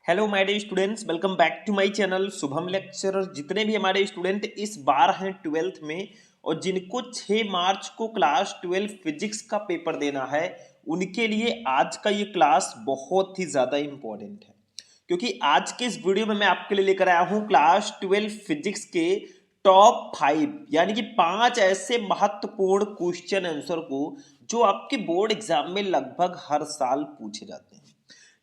Hello my dear students, welcome back to my channel Shubham lecturer. जितने भी हमारे student इस बार हैं 12th में और जिनको 6 मार्च को क्लास 12 फिजिक्स का पेपर देना है, उनके लिए आज का ये क्लास बहुत ही ज़्यादा इम्पोर्टेंट है। क्योंकि आज के इस वीडियो में मैं आपके लिए लेकर आया हूँ क्लास 12 फिजिक्स के टॉप 5 यानी कि 5 ऐसे महत्वपूर्ण क्वेश्चन आंसर को जो आपके बोर्ड एग्जाम में लगभग हर साल पूछे जाते हैं।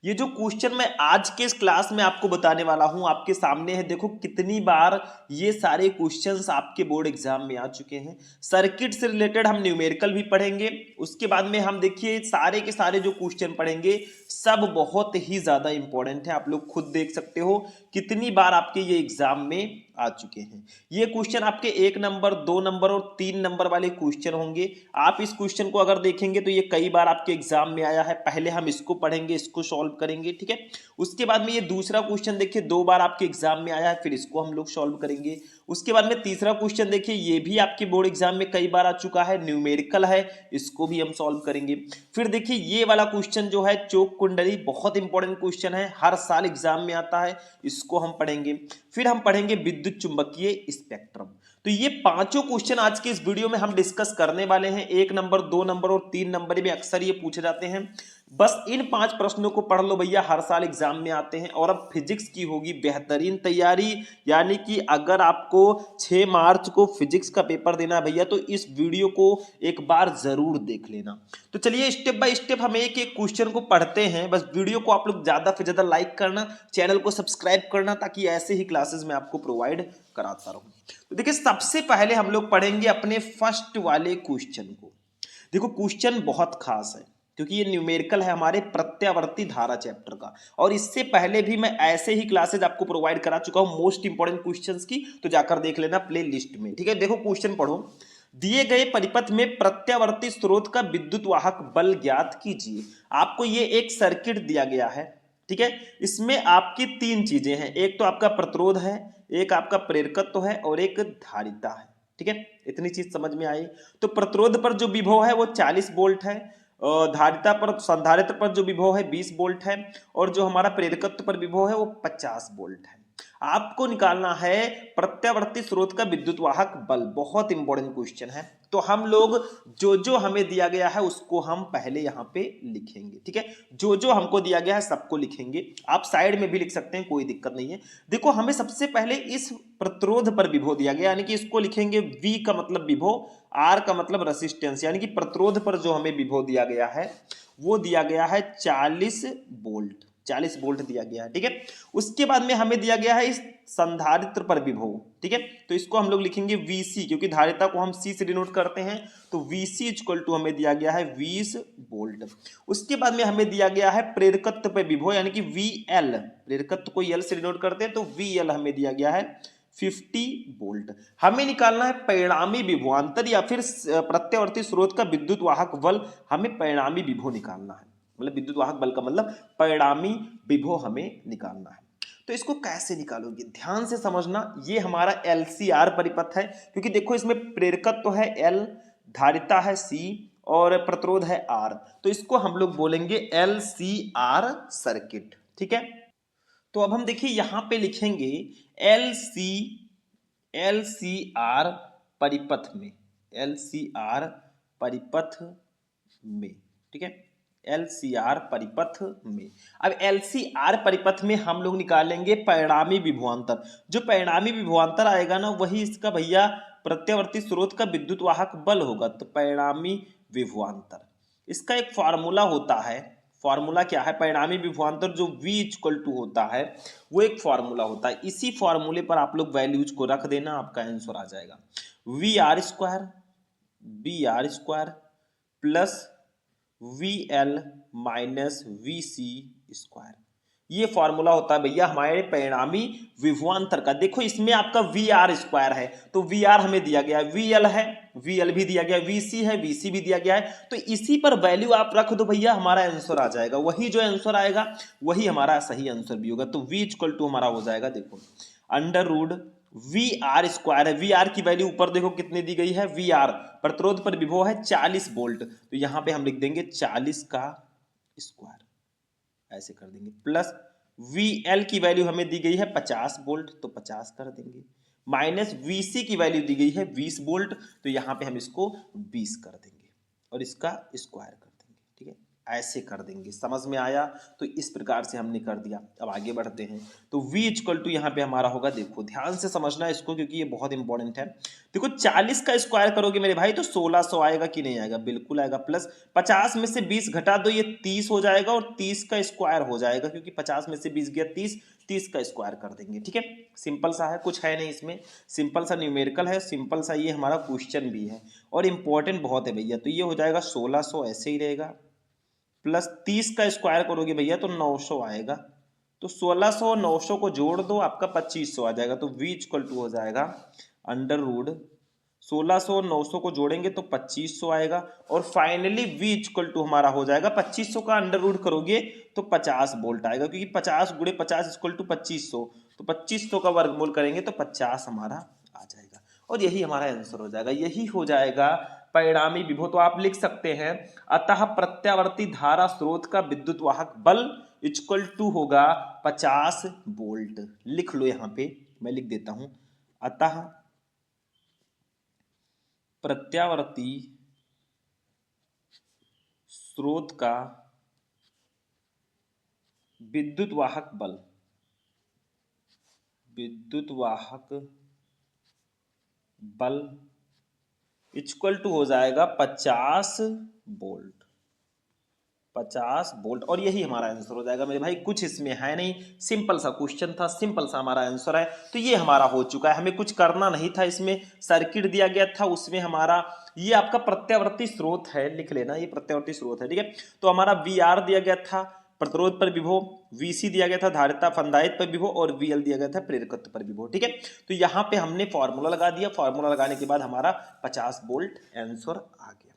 ये जो क्वेश्चन मैं आज के इस क्लास में आपको बताने वाला हूं आपके सामने है। देखो कितनी बार ये सारे क्वेश्चंस आपके बोर्ड एग्जाम में आ चुके हैं। सर्किट से रिलेटेड हम न्यूमेरिकल भी पढ़ेंगे, उसके बाद में हम देखिए सारे के सारे जो क्वेश्चन पढ़ेंगे सब बहुत ही ज्यादा इंपॉर्टेंट है। आप लोग खुद देख सकते हो कितनी बार आपके ये एग्जाम में आ चुके हैं। ये क्वेश्चन आपके 1 नंबर 2 नंबर और 3 नंबर वाले क्वेश्चन होंगे। आप इस क्वेश्चन को अगर देखेंगे तो ये कई बार आपके एग्जाम में आया है। पहले हम इसको पढ़ेंगे, इसको सॉल्व करेंगे, ठीक है। उसके बाद में ये दूसरा क्वेश्चन देखिए 2 बार आपके एग्जाम में आया है, फिर इसको हम लोग सॉल्व करेंगे। उसके बाद में तीसरा क्वेश्चन देखिए ये भी आपके बोर्ड एग्जाम में कई बार आ चुका है, न्यूमेरिकल है, इसको भी हम सॉल्व करेंगे। फिर देखिए ये वाला क्वेश्चन जो है चौक कुंडली, बहुत इंपॉर्टेंट क्वेश्चन है, हर साल एग्जाम में आता है, इसको हम पढ़ेंगे। फिर हम पढ़ेंगे विद्युत चुंबकीय स्पेक्ट्रम। तो ये पांचों क्वेश्चन आज के इस वीडियो में हम डिस्कस करने वाले हैं। 1 नंबर 2 नंबर और 3 नंबर में अक्सर ये पूछे जाते हैं। बस इन 5 प्रश्नों को पढ़ लो भैया, हर साल एग्जाम में आते हैं। और अब फिजिक्स की होगी बेहतरीन तैयारी, यानी कि अगर आपको 6 मार्च को फिजिक्स का पेपर देना है भैया तो इस वीडियो को एक बार जरूर देख लेना। तो चलिए स्टेप बाय स्टेप हम एक एक क्वेश्चन को पढ़ते हैं। बस वीडियो को आप लोग ज्यादा से ज्यादा लाइक करना, चैनल को सब्सक्राइब करना, ताकि ऐसे ही क्लासेस में आपको प्रोवाइड कराता रहूं। तो देखिए सबसे पहले हम लोग पढ़ेंगे अपने फर्स्ट वाले क्वेश्चन को। देखो क्वेश्चन बहुत खास है क्योंकि ये न्यूमेरिकल है हमारे प्रत्यावर्ती धारा चैप्टर का, और इससे पहले भी मैं ऐसे ही क्लासेस आपको प्रोवाइड करा चुका हूं मोस्ट इंपोर्टेंट क्वेश्चंस की, तो जाकर देख लेना प्ले लिस्ट में, ठीक है। देखो क्वेश्चन पढ़ो। दिए गए परिपथ में प्रत्यावर्ती स्रोत का विद्युत वाहक बल ज्ञात कीजिए। आपको ये एक सर्किट दिया गया है, ठीक है। इसमें आपकी 3 चीजें हैं, एक तो आपका प्रतिरोध है, एक आपका प्रेरकत्व है और एक धारिता है, ठीक है। इतनी चीज समझ में आई। तो प्रतिरोध पर जो विभव है वो 40 वोल्ट है, धारिता पर संधारित्र पर जो विभव है 20 वोल्ट है, और जो हमारा प्रेरकत्व पर विभव है वो 50 वोल्ट है। आपको निकालना है प्रत्यावर्ती स्रोत का विद्युत वाहक बल। बहुत इंपॉर्टेंट क्वेश्चन है। तो हम लोग जो जो हमें दिया गया है उसको हम पहले यहां पे लिखेंगे, ठीक है। जो जो हमको दिया गया है सबको लिखेंगे, आप साइड में भी लिख सकते हैं, कोई दिक्कत नहीं है। देखो हमें सबसे पहले इस प्रतिरोध पर विभव दिया गया, यानी कि इसको लिखेंगे V का मतलब विभव, R का मतलब रेसिस्टेंस, यानी कि प्रतिरोध पर जो हमें विभव दिया गया है वो दिया गया है 40 वोल्ट। 40 वोल्ट दिया गया है, ठीक है। उसके बाद में हमें दिया गया है इस संधारित्र पर विभव, ठीक है। तो इसको हम लोग लिखेंगे VC, क्योंकि धारिता को हम C से डिनोट करते हैं। तो VC इक्वल टू हमें दिया गया है 20 वोल्ट। उसके बाद में हमें दिया गया है प्रेरकत्व पर विभव, यानी कि VL, प्रेरकत्व को L से डिनोट करते हैं, तो VL हमें दिया गया है 50 वोल्ट। हमें निकालना है परिणामी विभवांतर या फिर प्रत्यावर्ती स्रोत का विद्युत वाहक बल। हमें परिणामी विभव निकालना है, मतलब विद्युत वाहक बल का मतलब परिणामी विभव हमें निकालना है। तो इसको कैसे निकालोगे, ध्यान से समझना। ये हमारा LCR परिपथ है, क्योंकि देखो इसमें प्रेरकत्व तो है L, धारिता है C और प्रतिरोध है R। तो इसको हम लोग बोलेंगे LCR सर्किट, ठीक है। तो अब हम देखिए यहां पे लिखेंगे LCR परिपथ में, LCR परिपथ में, ठीक है। LCR परिपथ में। अब LCR परिपथ में हम लोग निकालेंगे परिणामी विभवांतर। जो परिणामी विभवांतर आएगा ना वही इसका भैया प्रत्यावर्ती स्रोत का विद्युत वाहक बल होगा। तो परिणामी विभवांतर, इसका एक फॉर्मूला होता है। फॉर्मूला क्या है, परिणामी विभवांतर जो V इक्वल टू होता है वो एक फॉर्मूला होता है। इसी फॉर्मूले पर आप लोग वैल्यूज को रख देना, आपका आंसर आ जाएगा VR² plus VL minus VC²। ये फॉर्मूला होता है भैया हमारे परिणामी विभवांतर का। देखो इसमें आपका VR² है, तो VR हमें दिया गया है, VL है, VL भी दिया गया है, VC है, VC भी दिया गया है। तो इसी पर वैल्यू आप रख दो भैया, हमारा आंसर आ जाएगा। वही जो आंसर आएगा वही हमारा सही आंसर भी होगा। तो V इक्वल टू हमारा हो जाएगा, देखो अंडर रूड VR² है। VR की वैल्यू ऊपर देखो कितनी दी गई है, VR प्रतिरोध पर विभव है 40 वोल्ट, तो यहां पे हम लिख देंगे 40 का स्क्वायर, ऐसे कर देंगे, प्लस VL की वैल्यू हमें दी गई है 50 वोल्ट, तो 50 कर देंगे, माइनस VC की वैल्यू दी गई है 20 वोल्ट, तो यहाँ पे हम इसको 20 कर देंगे और इसका स्क्वायर कर देंगे। ठीक है, ऐसे कर देंगे। समझ में आया? तो इस प्रकार से हमने कर दिया। अब आगे बढ़ते हैं। तो V इक्वल टू यहाँ पे हमारा होगा, देखो ध्यान से समझना इसको क्योंकि ये बहुत इंपॉर्टेंट है। देखो 40 का स्क्वायर करोगे मेरे भाई तो 1600 आएगा कि नहीं आएगा? बिल्कुल आएगा। प्लस 50 में से 20 घटा दो, ये 30 हो जाएगा और 30 का स्क्वायर हो जाएगा क्योंकि 50 में से 20 गया 30, 30 का स्क्वायर कर देंगे। ठीक है, सिंपल सा है, कुछ है नहीं इसमें, सिंपल सा न्यूमेरिकल है, सिंपल सा ये हमारा क्वेश्चन भी है और इंपॉर्टेंट बहुत है भैया। तो ये हो जाएगा 1600 ऐसे ही रहेगा, प्लस 30 का स्क्वायर करोगे भैया तो 900 आएगा, तो 1600 900 को जोड़ दो, आपका 2500 आ जाएगा। तो v इक्वल टू हो जाएगा अंडर रूट 1600 900 को जोड़ेंगे तो 2500 आएगा और फाइनली v इक्वल टू हमारा हो जाएगा 2500 का अंडर रूट करोगे तो 50 वोल्ट आएगा क्योंकि 50 गुणे 50 इक्वल टू 2500, तो 2500 का वर्गमूल करेंगे तो 50 हमारा आ जाएगा और यही हमारा आंसर हो जाएगा। यही हो जाएगा परिणामी विभव। तो आप लिख सकते हैं अतः प्रत्यावर्ती धारा स्रोत का विद्युत वाहक बल इक्वल टू होगा 50 वोल्ट। लिख लो, यहां पे मैं लिख देता हूं, अतः प्रत्यावर्ती स्रोत का विद्युत वाहक बल, विद्युत वाहक बल इक्वल टू हो जाएगा 50 वोल्ट, 50 वोल्ट और यही हमारा आंसर हो जाएगा मेरे भाई। कुछ इसमें है नहीं, सिंपल सा क्वेश्चन था, सिंपल सा हमारा आंसर है। तो ये हमारा हो चुका है, हमें कुछ करना नहीं था। इसमें सर्किट दिया गया था, उसमें हमारा ये आपका प्रत्यावर्ती स्रोत है, लिख लेना ये प्रत्यावर्ती स्रोत है। ठीक है, तो हमारा VR दिया गया था प्रतिरोध पर विभव, VC दिया गया था धारिता फंदायित पर विभव और VL दिया गया था प्रेरकत्व पर विभव। ठीक है, तो यहाँ पे हमने फॉर्मूला लगा दिया, फॉर्मूला लगाने के बाद हमारा 50 वोल्ट आंसर आ गया।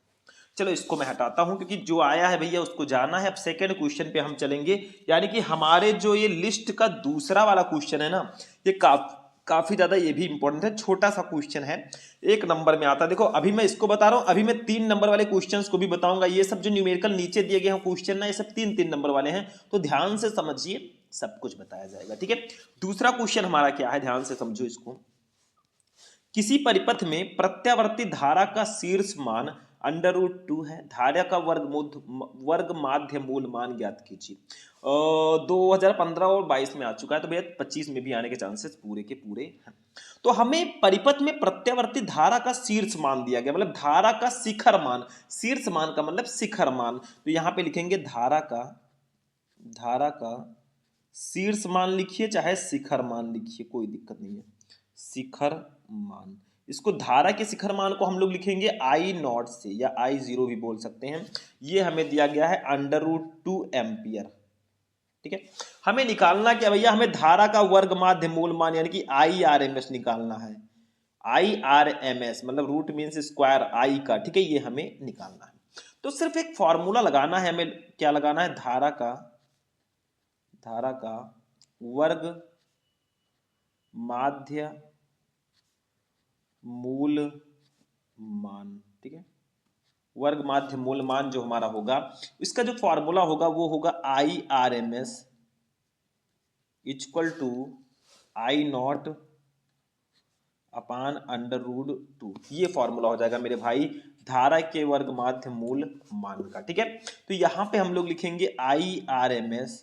चलो इसको मैं हटाता हूं क्योंकि जो आया है भैया उसको जाना है। अब सेकंड क्वेश्चन पे हम चलेंगे, यानी कि हमारे जो ये लिस्ट का दूसरा वाला क्वेश्चन है ना, ये काफी ज्यादा ये भी इंपॉर्टेंट है, छोटा सा क्वेश्चन है, 1 नंबर में आता है। देखो अभी मैं इसको बता रहा हूं, अभी मैं 3 नंबर वाले क्वेश्चंस को भी बताऊंगा। ये सब जो न्यूमेरिकल नीचे दिए गए हैं क्वेश्चन ना, ये सब 3-3 नंबर वाले हैं, तो ध्यान से समझिए, सब कुछ बताया जाएगा। ठीक है, दूसरा क्वेश्चन हमारा क्या है, ध्यान से समझो इसको। किसी परिपथ में प्रत्यावर्ती धारा का शीर्ष मान अंडर रूट 2 है, धारा का वर्ग माध्य मूल मान ज्ञात कीजिए। 2015 और 22 में आ चुका है, तो भैया 25 में भी आने के चांसेस पूरे के पूरे हैं। तो हमें परिपथ में प्रत्यावर्ती धारा का शीर्ष मान दिया गया, मतलब धारा का शिखर मान, शीर्ष मान का मतलब शिखर मान, तो यहां पे लिखेंगे धारा का शीर्ष मान लिखिए चाहे शिखर मान लिखिए, कोई दिक्कत नहीं है, शिखर मान। इसको धारा के शिखर मान को हम लोग लिखेंगे I0 से या I0 भी बोल सकते हैं। ये हमें दिया गया है अंडर रूट 2 एम्पियर। ठीक है, हमें निकालना क्या भैया, हमें धारा का वर्ग माध्य मूल मान यानी कि IRMS निकालना है। IRMS मतलब रूट मीन्स स्क्वायर आई का। ठीक है, ये हमें निकालना है। तो सिर्फ एक फॉर्मूला लगाना है हमें, क्या लगाना है, धारा का वर्ग माध्य मूल मान। ठीक है, वर्ग माध्य मूल मान जो हमारा होगा, इसका जो फॉर्मूला होगा वो होगा IRMS equal to I0 upon under root 2। ये फॉर्मूला हो जाएगा मेरे भाई धारा के वर्ग माध्य मूल मान का। ठीक है, तो यहां पे हम लोग लिखेंगे IRMS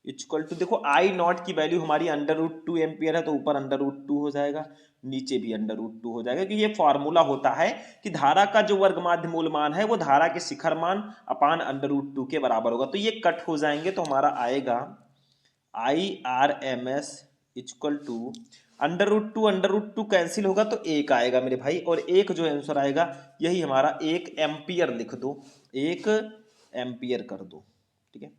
इक्वल टू, देखो I0 की वैल्यू हमारी अंडर रूट 2 एम्पियर है, तो ऊपर अंडर रूट 2 हो जाएगा, नीचे भी अंडर रूट 2 हो जाएगा, क्योंकि ये फॉर्मूला होता है कि धारा का जो वर्ग माध्य मूल मान है वो धारा के शिखर मान अपान अंडर रूट 2 के बराबर होगा। तो ये कट हो जाएंगे, तो हमारा आएगा IRMS equal to under root two cancel होगा तो 1 आएगा मेरे भाई, और 1 जो आंसर आएगा यही हमारा 1 एम्पियर लिख दो, 1 एम्पियर कर दो। ठीक है,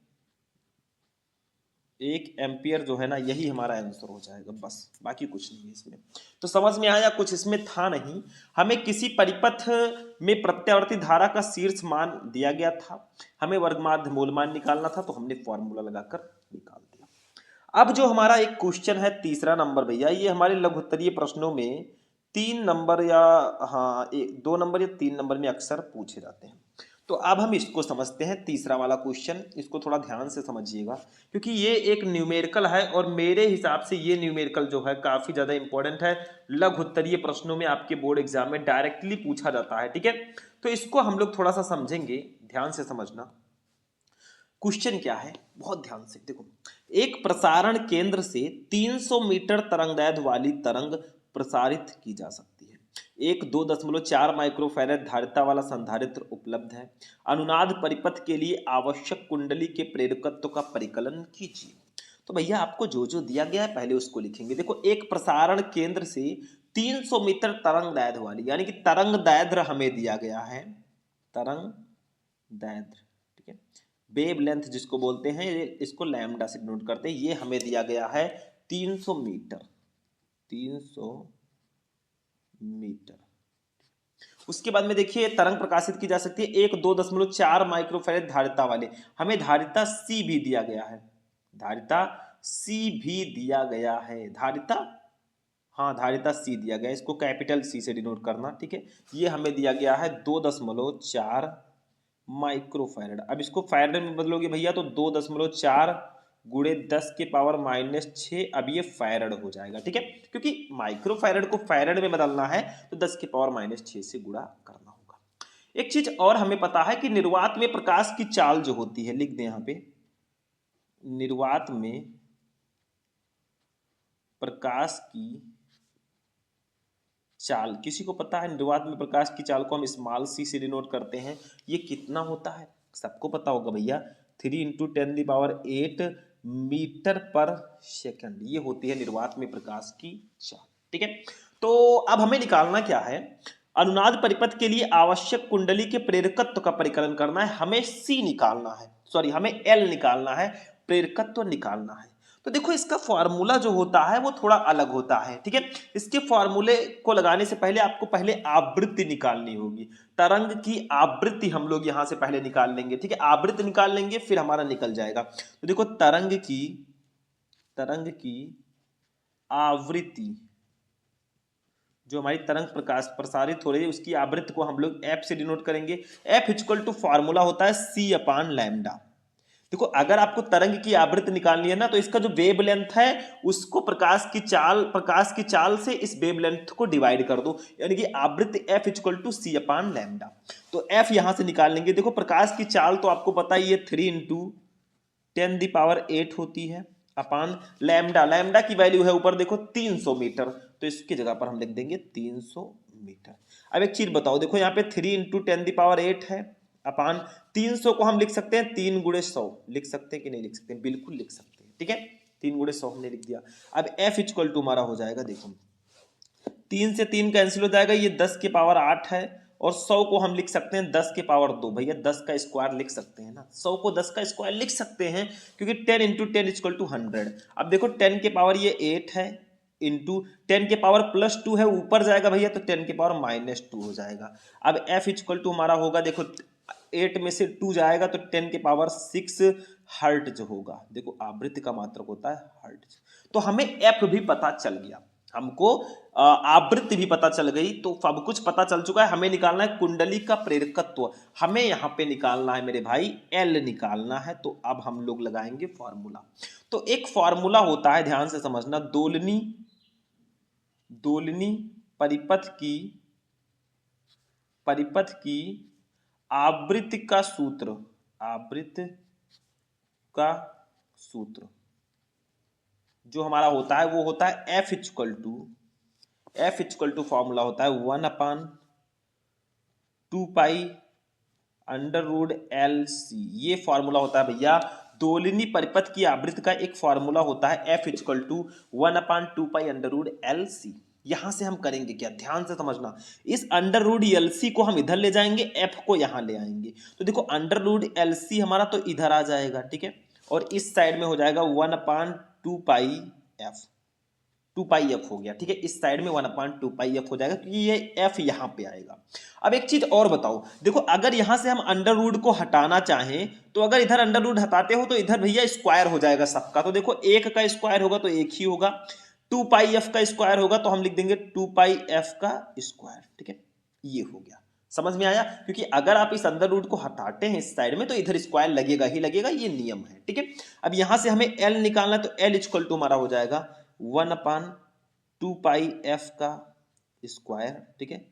1 एम्पियर जो है ना, यही हमारा आंसर हो जाएगा, बस बाकी कुछ नहीं है इसमें। तो समझ में आया, कुछ इसमें था नहीं। हमें किसी परिपथ में प्रत्यावर्ती धारा का शीर्ष मान दिया गया था, हमें वर्ग माध्य मूल मान निकालना था, तो हमने फॉर्मूला लगाकर निकाल दिया। अब जो हमारा एक क्वेश्चन है तीसरा नंबर भैया, ये हमारे लघुत्तरीय प्रश्नों में 3 नंबर या 2 नंबर या 3 नंबर में अक्सर पूछे जाते हैं। तो अब हम इसको समझते हैं, तीसरा वाला क्वेश्चन। इसको थोड़ा ध्यान से समझिएगा क्योंकि ये एक न्यूमेरिकल है और मेरे हिसाब से ये न्यूमेरिकल जो है काफी ज्यादा इंपॉर्टेंट है। लघु उत्तरीय प्रश्नों में आपके बोर्ड एग्जाम में डायरेक्टली पूछा जाता है, ठीक है। तो इसको हम लोग थोड़ा सा समझेंगे, ध्यान से समझना। क्वेश्चन क्या है, बहुत ध्यान से देखो। एक प्रसारण केंद्र से 300 मीटर तरंगदैर्घ्य वाली तरंग प्रसारित की जा सकती है। एक 2.4 माइक्रोफैराड धारिता वाला संधारित्र उपलब्ध है। अनुनाद परिपथ के लिए आवश्यक कुंडली के प्रेरकत्व का परिकलन कीजिए। तो भैया आपको जो जो दिया गया है पहले उसको लिखेंगे। देखो, एक प्रसारण केंद्र से 300 मीटर तरंग दैर्घ्य वाली, यानी कि तरंग दैर्घ्य हमें दिया गया है, तरंग दैर्घ्य, ठीक है। वेव लेंथ जिसको बोलते हैं, इसको लैम्डा से नोट करते हैं। ये हमें दिया गया है 300 मीटर, 300 मीटर। उसके बाद में देखिए तरंग प्रकाशित की जा सकती है एक 2.4 माइक्रोफैराड धारिता वाले, हमें धारिता सी भी दिया गया है, धारिता सी भी दिया गया है, धारिता, हाँ धारिता सी दिया गया है, इसको कैपिटल सी से डिनोट करना, ठीक है। ये हमें दिया गया है 2.4 माइक्रोफैराड। अब इसको फैराड में बदलोगे भैया तो 2.4 गुणे 10 के पावर -6, अब ये फैराड हो जाएगा, ठीक है। क्योंकि माइक्रोफैराड को फैराड में बदलना है तो 10 के पावर -6 से गुणा करना होगा। एक चीज और हमें पता है कि निर्वात में प्रकाश की चाल जो होती है, लिख दें यहां पे, निर्वात में प्रकाश की चाल, किसी को पता है निर्वात में प्रकाश की चाल को हम स्मॉल सी से डिनोट करते हैं, ये कितना होता है? सबको पता होगा भैया, 3 × 10⁸ मीटर पर सेकंड, ये होती है निर्वात में प्रकाश की चाल, ठीक है। तो अब हमें निकालना क्या है, अनुनाद परिपथ के लिए आवश्यक कुंडली के प्रेरकत्व का परिकलन करना है। हमें सी निकालना है, सॉरी हमें एल निकालना है, प्रेरकत्व निकालना है। तो देखो इसका फॉर्मूला जो होता है वो थोड़ा अलग होता है, ठीक है। इसके फॉर्मूले को लगाने से पहले आपको पहले आवृत्ति निकालनी होगी। तरंग की आवृत्ति हम लोग यहां से पहले निकाल लेंगे, ठीक है। आवृत्ति निकाल लेंगे फिर हमारा निकल जाएगा। तो देखो तरंग की आवृत्ति, जो हमारी तरंग प्रकाश प्रसारित हो रही है उसकी आवृत्ति को हम लोग एफ से डिनोट करेंगे। एफ इक्वल टू फॉर्मूला होता है सी अपान लैम्डा। देखो अगर आपको तरंग की आवृत्ति निकालनी है ना तो इसका जो वेव लेंथ है उसको प्रकाश की चाल से इस वेव लेंथ को डिवाइड कर दो, यानी कि आवृत्ति F equal to C upon lambda. तो एफ यहां से निकाल लेंगे। देखो प्रकाश की चाल तो आपको पता ही है 3 × 10⁸ होती है अपान लैम्डा, लैम्डा की वैल्यू है ऊपर देखो 300 मीटर, तो इसकी जगह पर हम लिख देंगे 300 मीटर। अब एक चीज बताओ, देखो यहाँ पे 3 × 10⁸ है अपान 300 को हम लिख सकते हैं 3 × 100, लिख सकते हैं कि नहीं लिख सकते हैं? बिल्कुल लिख सकते हैं, ठीक है। 3 × 100 हमने लिख दिया। अब एफ इक्वल टू हमारा हो जाएगा, देखो 3 से 3 कैंसिल हो जाएगा, ये 10 के पावर 8 है, और 100 को हम लिख सकते हैं 10 के पावर 2। भैया 10 का स्क्वायर लिख सकते हैं ना, 100 को 10 का स्क्वायर लिख सकते हैं क्योंकि 10 × 10 = 100। अब देखो 10 के पावर ये 8 है, इंटू 10 के पावर +2 है, ऊपर जाएगा भैया तो 10 के पावर -2 हो जाएगा। अब एफ इक्वल टू हमारा होगा, देखो 8 में से 2 जाएगा तो 10 के पावर 6 हर्ट्ज होगा। देखो आवृत्ति का मात्रक होता है हर्ट्ज। तो हमें एफ भी पता चल गया, हमको आवृत्ति भी पता चल गई, तो सब कुछ पता चल चुका है। हमें निकालना है कुंडली का प्रेरकत्व, हमें यहां पे निकालना है मेरे भाई एल निकालना है। तो अब हम लोग लगाएंगे फॉर्मूला। तो एक फॉर्मूला होता है, ध्यान से समझना, दोलनी परिपथ की आवृत्ति का सूत्र जो हमारा होता है वो होता है एफ इक्वल टू फॉर्मूला होता है 1/2π√LC। ये फॉर्मूला होता है भैया दोलनी परिपथ की आवृत्ति का एक फॉर्मूला होता है एफ इक्वल टू 1/2π√LC। यहां से हम करेंगे क्या, ध्यान से समझना, इस √LC को हम इधर ले जाएंगे, एफ को यहां ले आएंगे। तो देखो √LC हमारा तो इधर आ जाएगा, ठीक है, और इस साइड में हो जाएगा 1/2πf, 2πf हो गया, ठीक है। इस साइड में 1/2πf हो जाएगा क्योंकि ये f यहां पे आएगा। अब एक चीज और बताओ, देखो अगर यहां से हम अंडर रूट को हटाना चाहें तो अगर इधर अंडर रूट हटाते हो तो इधर भैया स्क्वायर हो जाएगा सबका। तो देखो 1 का स्क्वायर होगा तो 1 ही होगा, 2πf का स्क्वायर होगा तो हम लिख देंगे 2πf का स्क्वायर, ठीक है, ये हो गया। समझ में आया? क्योंकि अगर आप इस अंडर रूट को हटाते हैं इस साइड में तो इधर स्क्वायर लगेगा ही लगेगा, ये नियम है। ठीक है, अब यहां से हमें एल निकालना है, तो एल इक्वल टू हमारा हो जाएगा 1/2 पाई एफ का स्क्वायर, ठीक है,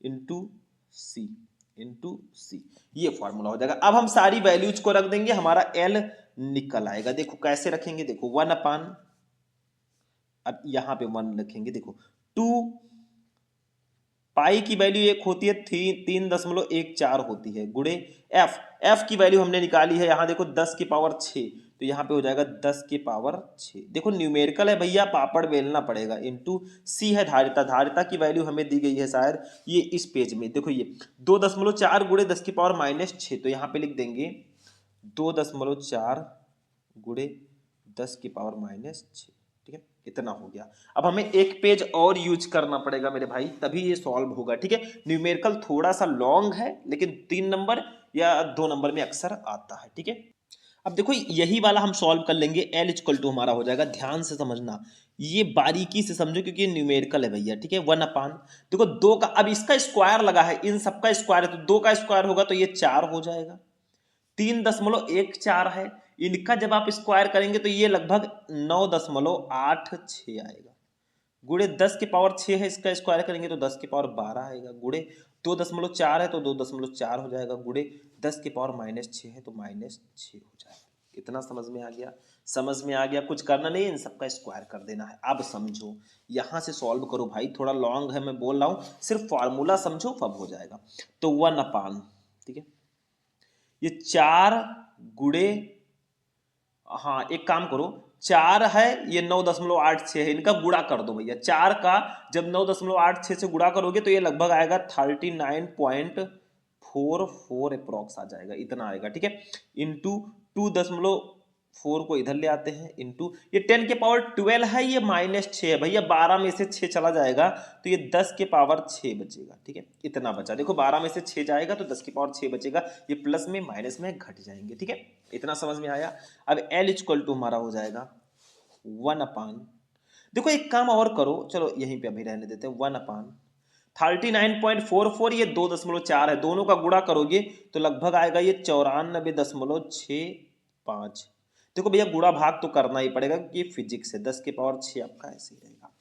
इंटू सी, इंटू सी, ये फॉर्मूला हो जाएगा। अब हम सारी वैल्यूज को रख देंगे, हमारा एल निकल आएगा। देखो कैसे रखेंगे, देखो 1/, अब यहां पे 1 लिखेंगे, देखो 2 पाई की वैल्यू एक होती है 3.14 होती है, गुणे एफ, एफ की वैल्यू हमने निकाली है यहाँ देखो 10 की पावर 6, तो यहाँ पे हो जाएगा 10 की पावर 6। देखो न्यूमेरिकल है भैया, पापड़ बेलना पड़ेगा, इंटू सी है धारिता, धारिता की वैल्यू हमें दी गई है शायद ये इस पेज में, देखो ये 2.4 गुणे 10 की पावर -6, तो यहाँ पे लिख देंगे 2.4 गुणे 10 की पावर -6। ठीक है, इतना हो गया। अब हमें एक पेज और यूज करना पड़ेगा मेरे भाई, तभी ये सॉल्व होगा। ठीक है, न्यूमेरिकल थोड़ा सा लॉन्ग है, लेकिन 3 नंबर या 2 नंबर में अक्सर आता है। ठीक है, अब देखो यही वाला हम सॉल्व कर लेंगे, एल इक्वल टू हमारा हो जाएगा, ध्यान से समझना, ये बारीकी से समझो क्योंकि ये न्यूमेरिकल है भैया। ठीक है, 1/, देखो 2 का, अब इसका स्क्वायर लगा है, इन सबका स्क्वायर है, तो 2 का स्क्वायर होगा तो ये 4 हो जाएगा। 3.14 है, इनका जब आप स्क्वायर करेंगे तो ये लगभग 9.86 आएगा, गुणे 10 की पावर 6 है, इसका स्क्वायर करेंगे तो 10 की पावर 12 आएगा, गुणे 2.4 है तो 2.4 हो जाएगा, गुणे 10 की पावर -6 है तो -6 हो जाएगा। इतना समझ में आ गया? समझ में आ गया, कुछ करना नहीं, इन सबका स्क्वायर कर देना है। अब समझो, यहां से सॉल्व करो भाई, थोड़ा लॉन्ग है मैं बोल रहा हूं, सिर्फ फॉर्मूला समझो तब हो जाएगा। तो 1/, ठीक है, ये 4 गुणे, हाँ एक काम करो, 4 है, ये 9.86 है, इनका गुणा कर दो भैया। 4 का जब 9.86 से गुणा करोगे तो ये लगभग आएगा 39.44 अप्रॉक्स आ जाएगा, इतना आएगा। ठीक है, इंटू 2.4 को इधर ले आते हैं, इंटू ये 10 के पावर 12 है, ये -6 है भैया, 12 में से 6 चला जाएगा तो ये 10 के पावर 6 बचेगा। ठीक है, इतना बचा, देखो 12 में से 6 जाएगा तो 10 के पावर 6 बचेगा, ये प्लस में माइनस में घट जाएंगे। ठीक है, इतना समझ में आया? अब एल इक्वल टू हमारा हो जाएगा 1/, देखो एक काम और करो, चलो यहीं पे अभी रहने देते हैं, 1/39.44, ये 2.4 है, दोनों का गुणा करोगे तो लगभग आएगा ये 94.65। देखो भैया गुणा भाग तो करना ही पड़ेगा क्योंकि फिजिक्स है, 10 के पावर 6 आपका ऐसे ही रहेगा।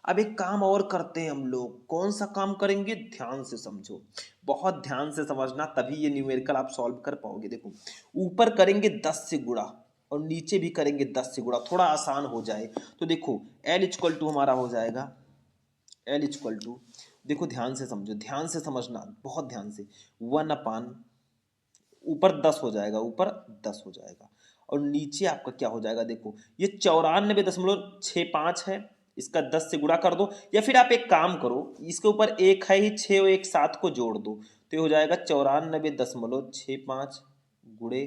अब एक काम और करते हैं हम लोग, कौन सा काम करेंगे, ध्यान से समझो, बहुत ध्यान से समझना, तभी ये न्यूमेरिकल आप सॉल्व कर पाओगे। देखो ऊपर करेंगे 10 से गुणा और नीचे भी करेंगे 10 से गुणा, थोड़ा आसान हो जाए। तो देखो एल इक्वल टू हमारा हो जाएगा, एल इक्वल टू, देखो ध्यान से समझो, ध्यान से समझना, बहुत ध्यान से, 1/, ऊपर 10 हो जाएगा, ऊपर 10 हो जाएगा और नीचे आपका क्या हो जाएगा, देखो ये 94.65 है, इसका 10 से गुणा कर दो, या फिर आप एक काम करो, इसके ऊपर एक है ही 6 और एक 7 को जोड़ दो, तो ये हो जाएगा 94.65 गुणे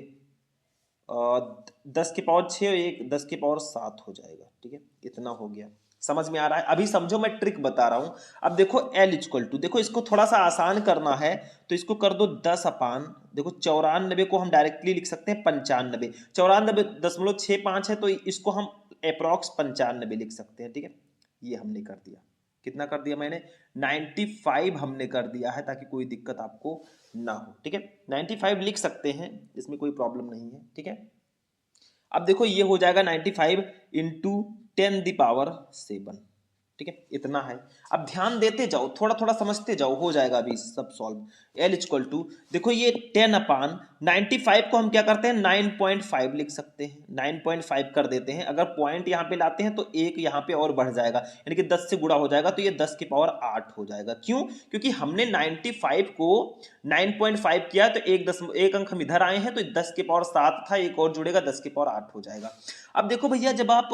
10 के पावर 6 और एक 10 के पावर 7 हो जाएगा। ठीक है, इतना हो गया, समझ में आ रहा है? अभी समझो, मैं ट्रिक बता रहा हूं। अब देखो एल इक्वल टू, देखो इसको थोड़ा सा आसान करना है तो इसको कर दो 10/, देखो 94 को हम डायरेक्टली लिख सकते हैं 95, 94.65 है तो इसको हम अप्रॉक्स 95 लिख सकते हैं। ठीक है, ये हमने कर दिया, कितना कर दिया मैंने, 95 हमने कर दिया है, ताकि कोई दिक्कत आपको ना हो। ठीक है, 95 लिख सकते हैं, इसमें कोई प्रॉब्लम नहीं है। ठीक है, अब देखो ये हो जाएगा 95 इंटू 10⁻⁷। ठीक है, इतना है। अब ध्यान देते जाओ, थोड़ा थोड़ा समझते जाओ, हो जाएगा अभी सब सॉल्व। एल इक्वल टू, देखो ये 10/95 को हम क्या करते हैं 9.5 लिख सकते हैं, 9.5 कर देते हैं, अगर पॉइंट यहाँ पे लाते हैं तो एक यहाँ पे और बढ़ जाएगा, यानी कि 10 से गुणा हो जाएगा तो ये 10 की पावर 8 हो जाएगा। क्यों? क्योंकि हमने 95 को 9.5 किया तो एक अंक हम इधर आए हैं, तो 10 की पावर 7 था, एक और जुड़ेगा 10 की पावर 8 हो जाएगा। अब देखो भैया जब आप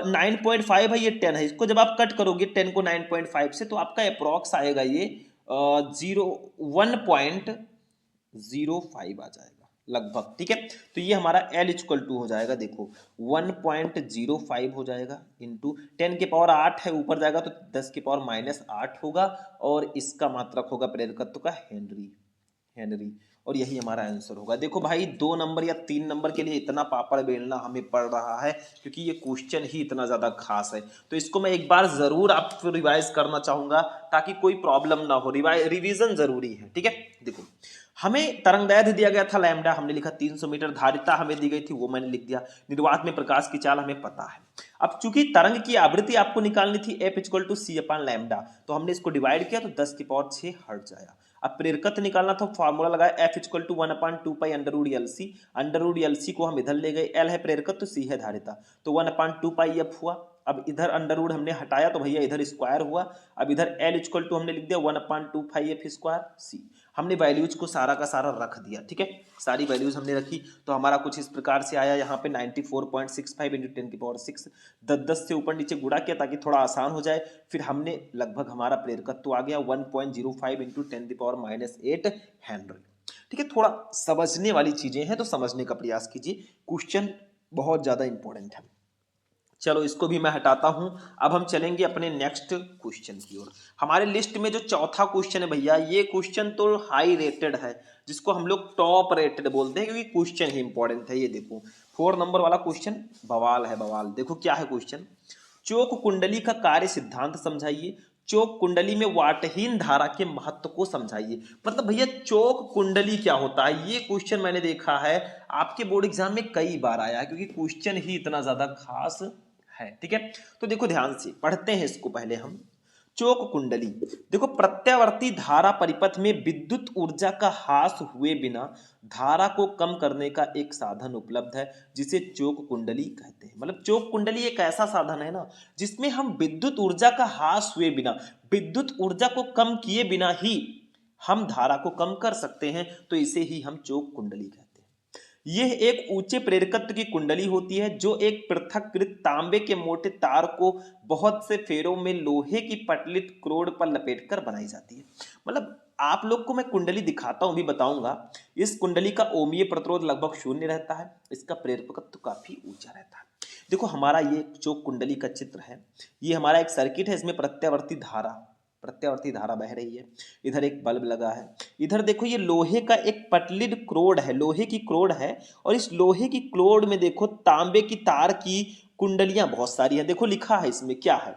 9.5 है, ये 10 है, इसको जब आप कट करोगे 10 को 9.5 से तो आपका अप्रॉक्स आएगा ये 1.05 आ जाएगा लगभग। ठीक है, तो ये हमारा L इक्वल टू हो जाएगा, देखो 1.05 हो जाएगा, इंटू 10 के पावर 8 है, ऊपर जाएगा तो 10 के पावर -8 होगा, और इसका मात्रक होगा प्रेरकत्व का हेनरी, हेनरी, और यही हमारा आंसर होगा। देखो भाई 2 नंबर या 3 नंबर के लिए इतना पापड़ बेलना हमें पड़ रहा है क्योंकि ये क्वेश्चन ही इतना ज़्यादा खास है। तो इसको मैं एक बार ज़रूर आपको रिवाइज करना चाहूँगा ताकि कोई प्रॉब्लम ना हो। रिवीजन ज़रूरी है, ठीक है। देखो हमें तरंगदैर्घ्य दिया गया था लैम्डा, हमने लिखा 300 मीटर। धारिता हमें दी गई थी, वो मैंने लिख दिया। निर्वात में प्रकाश की चाल हमें पता है। अब चूंकि तरंग की आवृत्ति आपको निकालनी थी F equal to C upon lambda, तो हमने इसको डिवाइड किया तो 10 की पावर 6 हट जाएगा। अब प्रेरकत्व निकालना था, फॉर्मूला लगाया F equal to 1/2 pi under root L C. Under root L C को हम इधर ले गए, एल है प्रेरकत्व, सी है धारिता, तो 1/2 पाई एफ हुआ। अब इधर अंडर रूट हमने हटाया तो भैया इधर स्क्वायर हुआ। अब इधर एल इक्वल टू हमने लिख दिया 1/2 पाई एफ स्क्वायर सी। हमने वैल्यूज को सारा का सारा रख दिया, ठीक है। सारी वैल्यूज हमने रखी तो हमारा कुछ इस प्रकार से आया। यहाँ पे 94.65 इंटू 10⁶ 10 से ऊपर नीचे गुणा किया ताकि थोड़ा आसान हो जाए। फिर हमने लगभग हमारा प्रेरकत्व आ गया 1.05 इंटू 10⁻⁸ हेनरी, ठीक है। थोड़ा समझने वाली चीजें हैं तो समझने का प्रयास कीजिए, क्वेश्चन बहुत ज्यादा इंपॉर्टेंट है। चलो इसको भी मैं हटाता हूं। अब हम चलेंगे अपने नेक्स्ट क्वेश्चन की ओर। हमारे लिस्ट में जो चौथा क्वेश्चन है भैया, ये क्वेश्चन तो हाई रेटेड है, जिसको हम लोग टॉप रेटेड बोलते हैं क्योंकि क्वेश्चन ही इंपॉर्टेंट है। ये देखो 4 नंबर वाला क्वेश्चन बवाल है बवाल। देखो क्या है क्वेश्चन, चोक कुंडली का कार्य सिद्धांत समझाइए। चोक कुंडली में वाटहीन धारा के महत्व को समझाइए। मतलब भैया चोक कुंडली क्या होता है, ये क्वेश्चन मैंने देखा है आपके बोर्ड एग्जाम में कई बार आया है क्योंकि क्वेश्चन ही इतना ज्यादा खास है, ठीक है। तो देखो ध्यान से पढ़ते हैं इसको पहले हम। चोक कुंडली, देखो प्रत्यावर्ती धारा परिपथ में विद्युत ऊर्जा का ह्रास हुए बिना धारा को कम करने का एक साधन उपलब्ध है जिसे चोक कुंडली कहते हैं। मतलब चोक कुंडली एक ऐसा साधन है ना जिसमें हम विद्युत ऊर्जा का ह्रास हुए बिना, विद्युत ऊर्जा को कम किए बिना ही हम धारा को कम कर सकते हैं, तो इसे ही हम चोक कुंडली कहते हैं। यह एक ऊंचे प्रेरकत्व की कुंडली होती है जो एक पृथक्कृत तांबे के मोटे तार को बहुत से फेरों में लोहे की पटलित क्रोड पर लपेटकर बनाई जाती है। मतलब आप लोग को मैं कुंडली दिखाता हूं भी बताऊंगा। इस कुंडली का ओमीय प्रतिरोध लगभग 0 रहता है, इसका प्रेरकत्व काफी ऊंचा रहता है। देखो हमारा ये जो कुंडली का चित्र है, ये हमारा एक सर्किट है, इसमें प्रत्यावर्ती धारा बह रही है। इधर एक बल्ब लगा है, इधर देखो ये लोहे का एक पटलिड क्रोड है, लोहे की क्रोड है। और इस लोहे की क्रोड में देखो तांबे की तार की कुंडलियां बहुत सारी है। देखो लिखा है इसमें क्या है,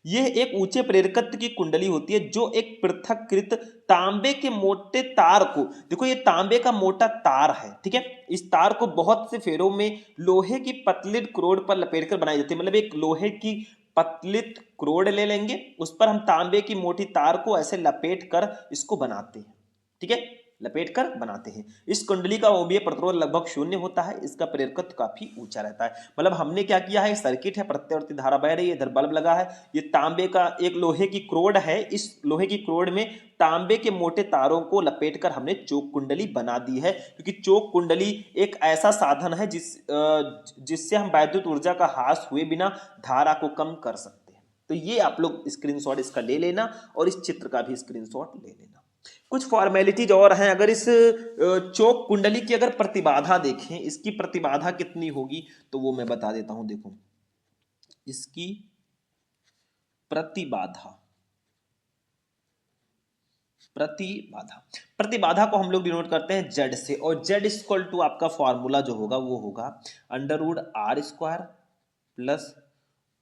यह एक ऊंचे प्रेरकत्व की कुंडली होती है जो एक पृथक्कृत तांबे के मोटे तार को, देखो ये तांबे का मोटा तार है, ठीक है। इस तार को बहुत से फेरों में लोहे की पतलित क्रोड पर लपेटकर बनाई जाती है। मतलब एक लोहे की पतलित क्रोड ले लेंगे, उस पर हम तांबे की मोटी तार को ऐसे लपेट कर इसको बनाते हैं, ठीक है, लपेट कर बनाते हैं। इस कुंडली का ओमीय प्रतिरोध लगभग 0 होता है, इसका प्रेरकत्व काफी ऊंचा रहता है। मतलब हमने क्या किया है, सर्किट है, प्रत्यावर्ती धारा बह रही है, इधर बल्ब लगा है, ये तांबे का एक लोहे की क्रोड है, इस लोहे की क्रोड में तांबे के मोटे तारों को लपेटकर हमने चोक कुंडली बना दी है। क्योंकि चोक कुंडली एक ऐसा साधन है जिससे हम वैद्युत ऊर्जा का ह्रास हुए बिना धारा को कम कर सकते हैं। तो ये आप लोग स्क्रीनशॉट इसका ले लेना और इस चित्र का भी स्क्रीनशॉट ले लेना। कुछ फॉर्मेलिटीज और हैं। अगर इस चोक कुंडली की अगर प्रतिबाधा देखें, इसकी प्रतिबाधा कितनी होगी तो वो मैं बता देता हूं। देखो इसकी प्रतिबाधा प्रतिबाधा को हम लोग डिनोट करते हैं जेड से, और जेड इक्वल टू आपका फॉर्मूला जो होगा वो होगा under root R square plus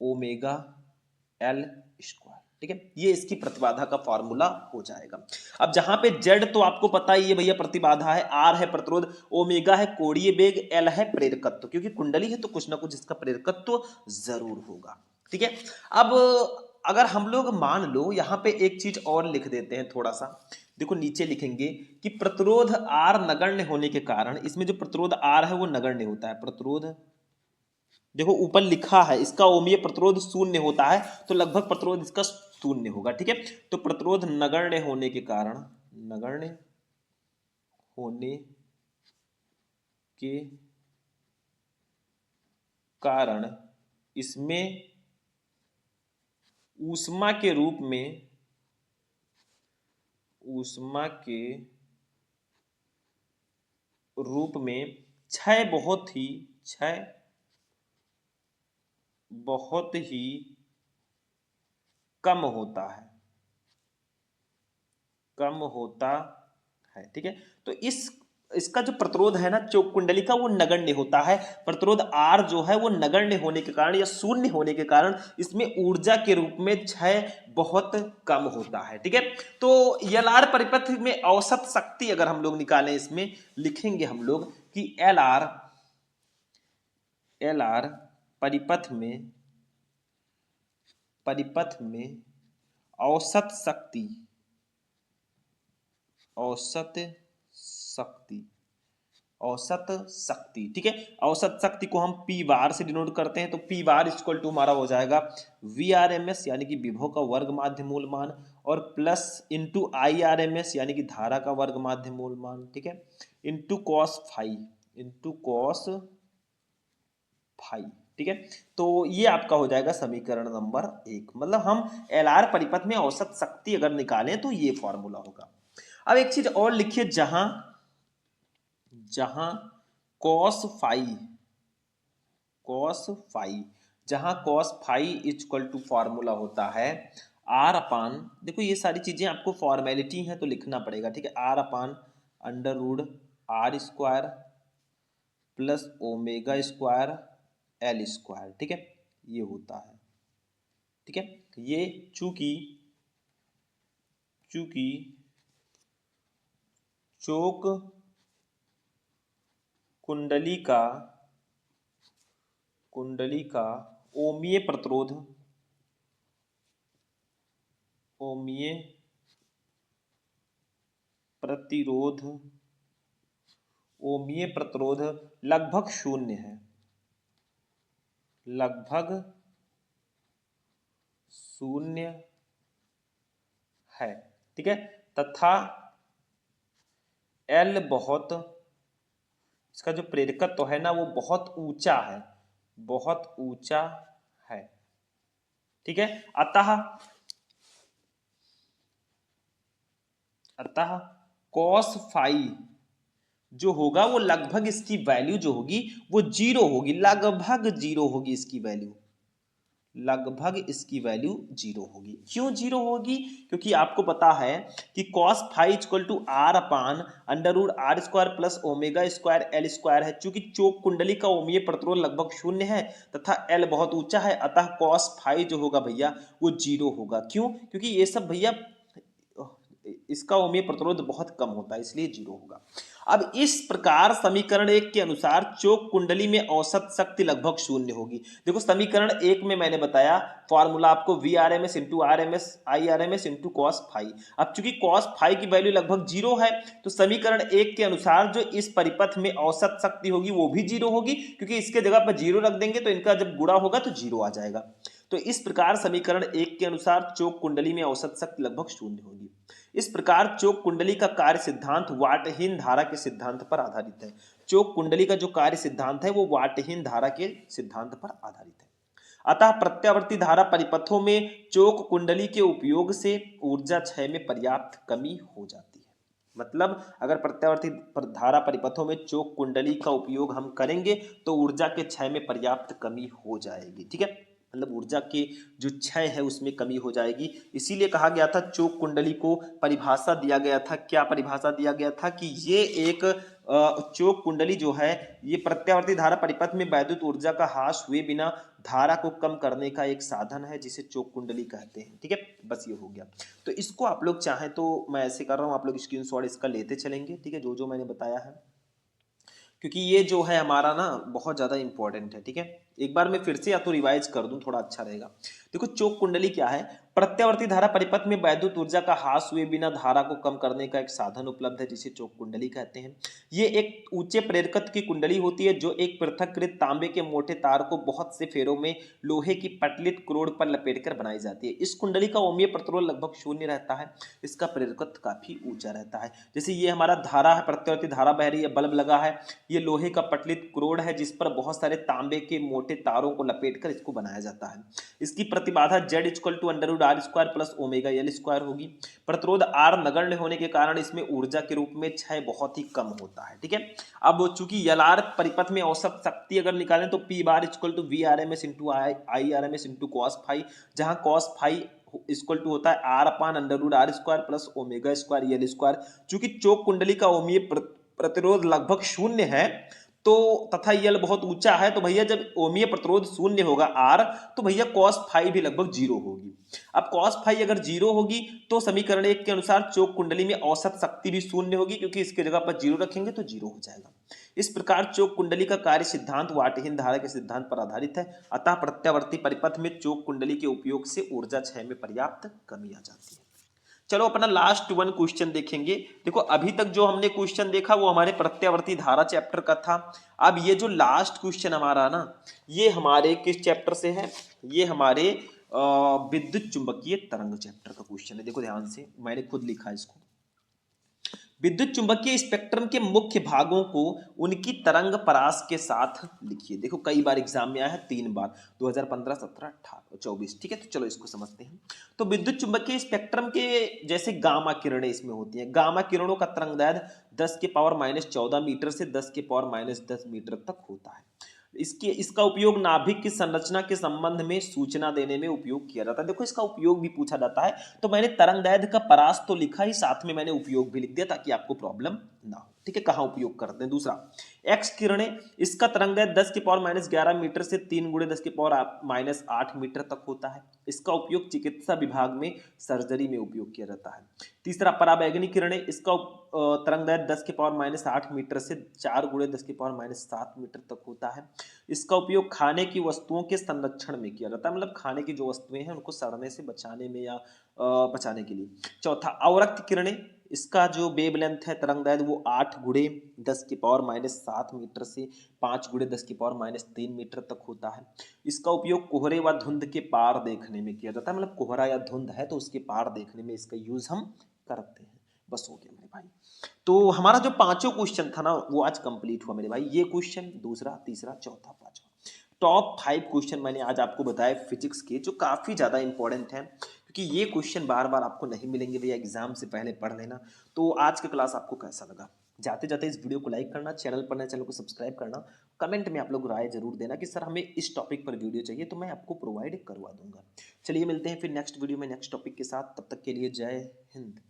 omega L square, ठीक है। ये इसकी प्रतिबाधा का फॉर्मूला हो जाएगा। अब जहां पे जेड तो आपको पता ही है भैया प्रतिबाधा है, आर है प्रतिरोध, ओमेगा है कोणीय वेग, एल है प्रेरकत्व। क्योंकि कुंडली है तो कुछ ना कुछ इसका प्रेरकत्व जरूर होगा, ठीक है। अब अगर हम लोग मान लो यहां पे एक चीज और लिख देते हैं थोड़ा सा, देखो नीचे लिखेंगे कि प्रतिरोध आर नगण्य होने के कारण, इसमें जो प्रतिरोध आर है वो नगण्य होता है। प्रतिरोध देखो ऊपर लिखा है इसका ओमीय प्रतिरोध 0 होता है, तो लगभग प्रतिरोध इसका 0 होगा, ठीक है। तो प्रतिरोध नगण्य होने के कारण, नगण्य होने के कारण इसमें ऊष्मा के रूप में, ऊष्मा के रूप में क्षय बहुत ही कम होता है, ठीक है। तो इस इसका जो प्रतिरोध है ना चौक कुंडली का वो नगण्य होता है। प्रतिरोध R जो है वो नगण्य होने के कारण या शून्य होने के कारण इसमें ऊर्जा के रूप में क्षय बहुत कम होता है। ठीक है, तो LR परिपथ में औसत शक्ति अगर हम लोग निकालें, इसमें लिखेंगे हम लोग कि LR परिपथ में औसत शक्ति ठीक है। औसत शक्ति को हम P बार से डिनोट करते हैं, तो P बार इक्वल टू हमारा हो जाएगा VRMS यानी कि विभव का वर्ग माध्य मूल मान, और प्लस इंटू IRMS यानी कि धारा का वर्ग माध्य मूल मान, ठीक है, इंटू कॉस फाई, ठीक है। तो ये आपका हो जाएगा समीकरण नंबर 1। मतलब हम LR परिपथ में औसत शक्ति अगर निकालें तो ये फॉर्मूला होगा। अब एक चीज और लिखिए, जहां cos phi equal to formula होता है R अपान, देखो ये सारी चीजें आपको फॉर्मेलिटी हैं तो लिखना पड़ेगा, ठीक है, R upon under root R square plus omega square L square, ठीक है, ये होता है। ठीक है, ये चूंकि चोक कुंडली का ओमीय प्रतिरोध लगभग शून्य है, ठीक है, तथा L बहुत, इसका जो प्रेरकत्व है ना वो बहुत ऊंचा है, ठीक है। अतः कॉस फाई जो होगा वो लगभग, इसकी वैल्यू जो होगी वो जीरो होगी, लगभग जीरो होगी इसकी जीरो होगी। क्यों जीरो होगी? क्योंकि आपको पता है कि cos phi equal to R upon under root R square plus omega square L square है। चूंकि चोक कुंडली का ओमीय प्रतिरोध लगभग शून्य है तथा L बहुत ऊंचा है, अतः कॉस फाई जो होगा भैया वो जीरो होगा। क्यों? क्योंकि ये सब भैया इसका ओमीय प्रतिरोध बहुत कम होता है, इसलिए जीरो होगा। अब इस प्रकार समीकरण 1 के अनुसार चोक कुंडली में औसत शक्ति लगभग शून्य होगी। देखो समीकरण 1 में मैंने बताया फॉर्मूला आपको VRMS into RMS IRMS into cos phi. अब चूंकि कॉस फाई की वैल्यू लगभग जीरो है तो समीकरण 1 के अनुसार जो इस परिपथ में औसत शक्ति होगी वो भी जीरो होगी, क्योंकि इसके जगह पर जीरो रख देंगे तो इनका जब गुणा होगा तो जीरो आ जाएगा। तो इस प्रकार समीकरण 1 के अनुसार चोक कुंडली में औसत शक्ति लगभग शून्य होगी। इस प्रकार चोक कुंडली का कार्य सिद्धांत वाटहीन धारा के सिद्धांत पर आधारित है। चोक कुंडली का जो कार्य सिद्धांत है वो वाटहीन धारा के सिद्धांत पर आधारित है। अतः प्रत्यावर्ती धारा परिपथों में चोक कुंडली के उपयोग से ऊर्जा क्षय में पर्याप्त कमी हो जाती है। मतलब अगर प्रत्यावर्ती धारा परिपथों में चोक कुंडली का उपयोग हम करेंगे तो ऊर्जा के क्षय में पर्याप्त कमी हो जाएगी, ठीक है, मतलब ऊर्जा के जो क्षय है उसमें कमी हो जाएगी। इसीलिए कहा गया था, चोक कुंडली को परिभाषा दिया गया था, क्या परिभाषा दिया गया था कि ये एक चोक कुंडली जो है ये प्रत्यावर्ती धारा परिपथ में वैद्युत ऊर्जा का ह्रास हुए बिना धारा को कम करने का एक साधन है जिसे चोक कुंडली कहते हैं, ठीक है। बस ये हो गया। तो इसको आप लोग चाहें तो मैं ऐसे कर रहा हूं, आप लोग स्क्रीनशॉट इसका लेते चलेंगे, ठीक है, जो जो मैंने बताया है, क्योंकि ये जो है हमारा ना बहुत ज्यादा इंपॉर्टेंट है, ठीक है। एक बार मैं फिर से या तो रिवाइज कर दूं, थोड़ा अच्छा रहेगा। देखो चोक कुंडली क्या है? प्रत्यावर्ती धारा परिपथ में वैद्युत ऊर्जा का ह्रास हुए बिना धारा को कम करने का एक साधन उपलब्ध है जिसे चोक कुंडली कहते हैं। ये एक ऊंचे प्रेरकत्व की कुंडली होती है जो एक पृथक्कृत तांबे के मोटे तार को बहुत से फेरों में लोहे की पटलित क्रोड पर लपेटकर बनाई जाती है। इस कुंडली का ओमीय प्रतिरोध लगभग शून्य रहता है, इसका प्रेरकत्व काफी ऊंचा रहता है। जैसे ये हमारा धारा है, प्रत्यावर्ती धारा बह रही है, बल्ब लगा है, ये लोहे का पटलित क्रोड है जिस पर बहुत सारे तांबे के मोटे तारों को लपेटकर इसको बनाया जाता है। इसकी प्रतिबाधा Z equal to under root R square plus omega L square होगी। प्रतिरोध R नगण्य होने के कारण इसमें ऊर्जा के रूप में क्षय बहुत ही कम होता है, ठीक है। अब चूंकि LR परिपथ में औसत शक्ति अगर निकालें तो P bar equal to VRMS into IRMS into cos phi, जहां कॉस फाई इक्वल टू होता है R upon under root R square plus omega square L square. चूंकि चोक कुंडली का ओमीय प्रतिरोध लगभग शून्य है तो तथा यल बहुत ऊंचा है तो भैया जब ओमीय प्रतिरोध शून्य होगा आर तो भैया कॉस फाई भी लगभग जीरो होगी। अब कॉस फाई अगर जीरो होगी तो समीकरण 1 के अनुसार चोक कुंडली में औसत शक्ति भी शून्य होगी क्योंकि इसकी जगह पर जीरो रखेंगे तो जीरो हो जाएगा। इस प्रकार चोक कुंडली का कार्य सिद्धांत वाटहीन धारा के सिद्धांत पर आधारित है। अतः प्रत्यावर्ती परिपथ में चोक कुंडली के उपयोग से ऊर्जा क्षय में पर्याप्त कमी आ जाती है। चलो अपना लास्ट वन क्वेश्चन देखेंगे। देखो अभी तक जो हमने क्वेश्चन देखा वो हमारे प्रत्यावर्ती धारा चैप्टर का था। अब ये जो लास्ट क्वेश्चन हमारा ना ये हमारे किस चैप्टर से है, ये हमारे विद्युत चुंबकीय तरंग चैप्टर का क्वेश्चन है। देखो ध्यान से, मैंने खुद लिखा है इसको। विद्युत चुंबकीय स्पेक्ट्रम के मुख्य भागों को उनकी तरंग परास के साथ लिखिए। देखो कई बार एग्जाम में आया है, 3 बार, 2015, 17, 18, 24। ठीक है, तो चलो इसको समझते हैं। तो विद्युत चुंबकीय स्पेक्ट्रम के जैसे गामा किरणें इसमें होती हैं। गामा किरणों का तरंगदैर्घ्य 10 के पावर -14 मीटर से 10 के पावर -10 मीटर तक होता है। इसका उपयोग नाभिक की संरचना के संबंध में सूचना देने में उपयोग किया जाता है। देखो इसका उपयोग भी पूछा जाता है तो मैंने तरंगदैर्घ्य का परास तो लिखा ही, साथ में मैंने उपयोग भी लिख दिया ताकि आपको प्रॉब्लम ना हो। ठीक है, कहाँ उपयोग करते हैं। दूसरा एक्स किरणें, इसका तरंगदैर्घ्य 10 के पावर -11 मीटर से 3 × 10 के पावर -8 मीटर तक होता है। इसका उपयोग चिकित्सा विभाग में सर्जरी में उपयोग किया जाता है। तीसरा पराबैंगनी किरणें, इसका तरंगदैर्घ्य 10 के पावर -8 मीटर से 4 × 10 के पावर -7 मीटर तक होता है। इसका उपयोग खाने की वस्तुओं के संरक्षण में किया जाता है, मतलब खाने की जो वस्तुएं हैं उनको सड़ने से बचाने में या बचाने के लिए। चौथा अवरक्त किरणें, इसका जो वेवलेंथ है तरंगदैर्घ्य वो 8 × 10 के पावर -7 मीटर से 5 × 10 के पावर -3 मीटर तक होता है। इसका उपयोग कोहरे व धुंध के पार देखने में किया जाता है, मतलब कोहरा या धुंध है तो उसके पार देखने में इसका यूज हम करते हैं। बस हो गया मेरे भाई। तो हमारा जो पांचों क्वेश्चन था ना वो आज कंप्लीट हुआ मेरे भाई। ये क्वेश्चन, दूसरा, तीसरा, चौथा, पांचवा, टॉप 5 क्वेश्चन मैंने आज आपको बताए फिजिक्स के, जो काफी ज्यादा इंपॉर्टेंट हैं क्योंकि ये क्वेश्चन बार बार आपको नहीं मिलेंगे भैया, एग्जाम से पहले पढ़ लेना। तो आज का क्लास आपको कैसा लगा? जाते जाते इस वीडियो को लाइक करना, चैनल पर नए चैनल को सब्सक्राइब करना, कमेंट में आप लोग राय जरूर देना कि सर हमें इस टॉपिक पर वीडियो चाहिए, तो मैं आपको प्रोवाइड करवा दूंगा। चलिए मिलते हैं फिर नेक्स्ट वीडियो में नेक्स्ट टॉपिक के साथ, तब तक के लिए जय हिंद।